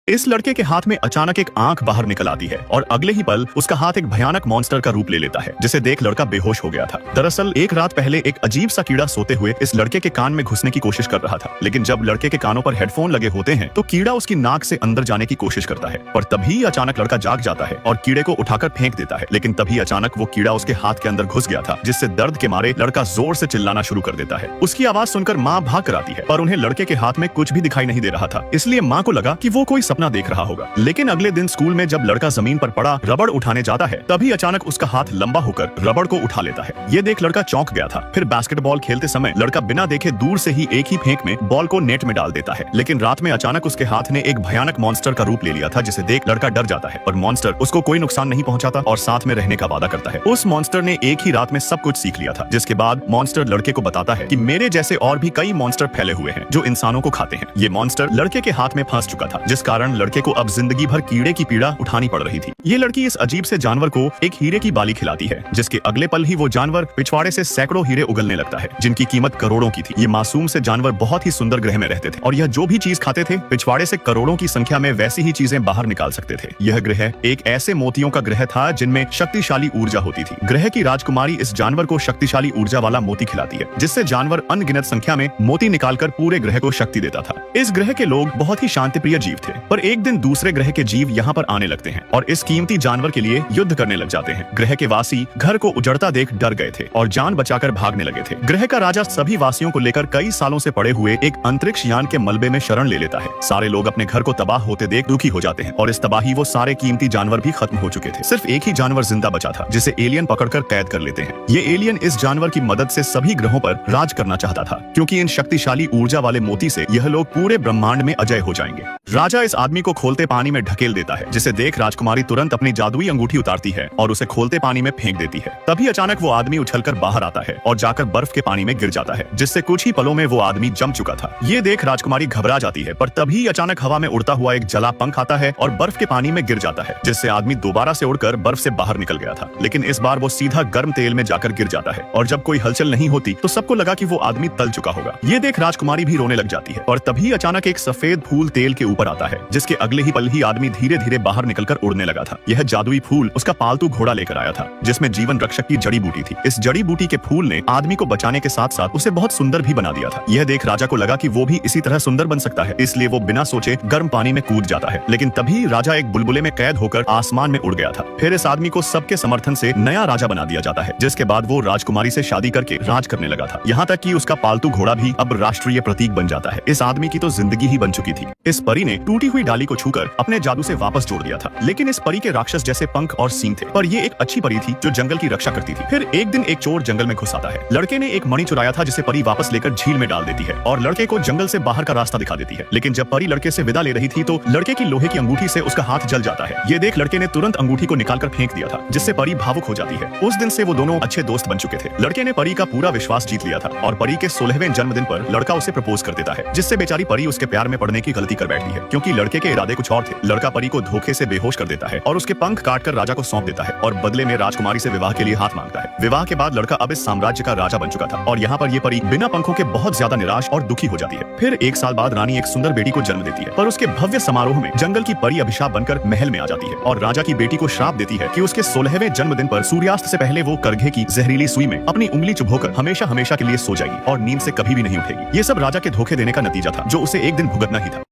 इस लड़के के हाथ में अचानक एक आंख बाहर निकल आती है और अगले ही पल उसका हाथ एक भयानक मॉन्स्टर का रूप ले लेता है, जिसे देख लड़का बेहोश हो गया था। दरअसल एक रात पहले एक अजीब सा कीड़ा सोते हुए इस लड़के के कान में घुसने की कोशिश कर रहा था, लेकिन जब लड़के के कानों पर हेडफोन लगे होते हैं तो कीड़ा उसकी नाक से अंदर जाने की कोशिश करता है। पर तभी अचानक लड़का जाग जाता है और कीड़े को उठाकर फेंक देता है, लेकिन तभी अचानक वो कीड़ा उसके हाथ के अंदर घुस गया था, जिससे दर्द के मारे लड़का जोर से चिल्लाना शुरू कर देता है। उसकी आवाज सुनकर माँ भाग कर आती है, पर उन्हें लड़के के हाथ में कुछ भी दिखाई नहीं दे रहा था, इसलिए माँ को लगा कि वो कोई सपना देख रहा होगा। लेकिन अगले दिन स्कूल में जब लड़का जमीन पर पड़ा रबड़ उठाने जाता है, तभी अचानक उसका हाथ लंबा होकर रबड़ को उठा लेता है। ये देख लड़का चौंक गया था। फिर बास्केटबॉल खेलते समय लड़का बिना देखे दूर से ही एक ही फेंक में बॉल को नेट में डाल देता है, लेकिन रात में अचानक उसके हाथ ने एक भयानक मॉन्स्टर का रूप ले लिया था, जिसे देख लड़का डर जाता है। पर मॉन्स्टर उसको कोई नुकसान नहीं पहुंचाता और साथ में रहने का वादा करता है। उस मॉन्स्टर ने एक ही रात में सब कुछ सीख लिया था, जिसके बाद मॉन्स्टर लड़के को बताता है कि मेरे जैसे और भी कई मॉन्स्टर फैले हुए हैं जो इंसानों को खाते हैं। ये मॉन्स्टर लड़के के हाथ में फंस चुका था, जिस कारण लड़के को अब जिंदगी भर कीड़े की पीड़ा उठानी पड़ रही थी। ये लड़की इस अजीब से जानवर को एक हीरे की बाली खिलाती है, जिसके अगले पल ही वो जानवर पिछवाड़े से सैकड़ों हीरे उगलने लगता है, जिनकी कीमत करोड़ों की थी। ये मासूम से जानवर बहुत ही सुंदर ग्रह में रहते थे और यह जो भी चीज खाते थे पिछवाड़े से करोड़ों की संख्या में वैसी ही चीजें बाहर निकाल सकते थे। यह ग्रह एक ऐसे मोतियों का ग्रह था जिनमें शक्तिशाली ऊर्जा होती थी। ग्रह की राजकुमारी इस जानवर को शक्तिशाली ऊर्जा वाला मोती खिलाती है, जिससे जानवर अनगिनत संख्या में मोती निकालकर पूरे ग्रह को शक्ति देता था। इस ग्रह के लोग बहुत ही शांतिप्रिय जीव थे, पर एक दिन दूसरे ग्रह के जीव यहाँ पर आने लगते हैं और इस कीमती जानवर के लिए युद्ध करने लग जाते हैं। ग्रह के वासी घर को उजड़ता देख डर गए थे और जान बचाकर भागने लगे थे। ग्रह का राजा सभी वासियों को लेकर कई सालों से पड़े हुए एक अंतरिक्ष यान के मलबे में शरण ले लेता है। सारे लोग अपने घर को तबाह होते देख दुखी हो जाते हैं और इस तबाही वो सारे कीमती जानवर भी खत्म हो चुके थे। सिर्फ एक ही जानवर जिंदा बचा था, जिसे एलियन पकड़कर कैद कर लेते हैं। ये एलियन इस जानवर की मदद से सभी ग्रहों पर राज करना चाहता था, क्योंकि इन शक्तिशाली ऊर्जा वाले मोती से यह लोग पूरे ब्रह्मांड में अजय हो जाएंगे। राजा इस आदमी को खोलते पानी में ढकेल देता है, जिसे देख राजकुमारी तुरंत अपनी जादुई अंगूठी उतारती है और उसे खोलते पानी में फेंक देती है। तभी अचानक वो आदमी उछलकर बाहर आता है और जाकर बर्फ के पानी में गिर जाता है, जिससे कुछ ही पलों में वो आदमी जम चुका था। ये देख राजकुमारी घबरा जाती है, पर तभी अचानक हवा में उड़ता हुआ एक जला पंख आता है और बर्फ के पानी में गिर जाता है, जिससे आदमी दोबारा से उड़कर बर्फ से बाहर निकल गया था। लेकिन इस बार वो सीधा गर्म तेल में जाकर गिर जाता है और जब कोई हलचल नहीं होती तो सबको लगा कि वो आदमी तल चुका होगा। ये देख राजकुमारी भी रोने लग जाती है और तभी अचानक एक सफेद फूल तेल के ऊपर आता है, जिसके अगले ही पल ही आदमी धीरे धीरे बाहर निकलकर उड़ने लगा था। यह जादुई फूल उसका पालतू घोड़ा लेकर आया था, जिसमें जीवन रक्षक की जड़ी बूटी थी। इस जड़ी बूटी के फूल ने आदमी को बचाने के साथ साथ उसे बहुत सुंदर भी बना दिया था। यह देख राजा को लगा कि वो भी इसी तरह सुंदर बन सकता है, इसलिए वो बिना सोचे गर्म पानी में कूद जाता है। लेकिन तभी राजा एक बुलबुले में कैद होकर आसमान में उड़ गया था। फिर इस आदमी को सबके समर्थन से नया राजा बना दिया जाता है, जिसके बाद वो राजकुमारी से शादी करके राज करने लगा था। यहाँ तक कि उसका पालतू घोड़ा भी अब राष्ट्रीय प्रतीक बन जाता है। इस आदमी की तो जिंदगी ही बन चुकी थी। इस परी ने टूटी हुई डाली को छूकर अपने जादू से वापस जोड़ दिया था, लेकिन इस परी के राक्षस जैसे पंख और सींग थे। पर ये एक अच्छी परी थी जो जंगल की रक्षा करती थी। फिर एक दिन एक चोर जंगल में घुस आता है। लड़के ने एक मणि चुराया था, जिसे परी वापस लेकर झील में डाल देती है और लड़के को जंगल से बाहर का रास्ता दिखा देती है। लेकिन जब परी लड़के से विदा ले रही थी तो लड़के की लोहे की अंगूठी से उसका हाथ जल जाता है। ये देख लड़के ने तुरंत अंगूठी को निकालकर फेंक दिया था, जिससे परी भावुक हो जाती है। उस दिन से वो दोनों अच्छे दोस्त बन चुके थे। लड़के ने परी का पूरा विश्वास जीत लिया था और परी के 16वें जन्मदिन पर लड़का उसे प्रपोज कर देता है, जिससे बेचारी परी उसके प्यार में पड़ने की गलती कर बैठती है, क्योंकि लड़के के इरादे कुछ और थे। लड़का परी को धोखे से बेहोश कर देता है और उसके पंख काटकर राजा को सौंप देता है और बदले में राजकुमारी से विवाह के लिए हाथ मांगता है। विवाह के बाद लड़का अब इस साम्राज्य का राजा बन चुका था और यहाँ पर ये परी बिना पंखों के बहुत ज्यादा निराश और दुखी हो जाती है। फिर एक साल बाद रानी एक सुंदर बेटी को जन्म देती है, पर उसके भव्य समारोह में जंगल की परी अभिशाप बनकर महल में आ जाती है और राजा की बेटी को श्राप देती है कि उसके 16वें जन्मदिन पर सूर्यास्त से पहले वो करघे की जहरीली सुई में अपनी उंगली चुभोकर हमेशा हमेशा के लिए सो जाएगी और नींद से कभी भी नहीं उठेगी। ये सब राजा के धोखे देने का नतीजा था, जो उसे एक दिन भुगतना ही था।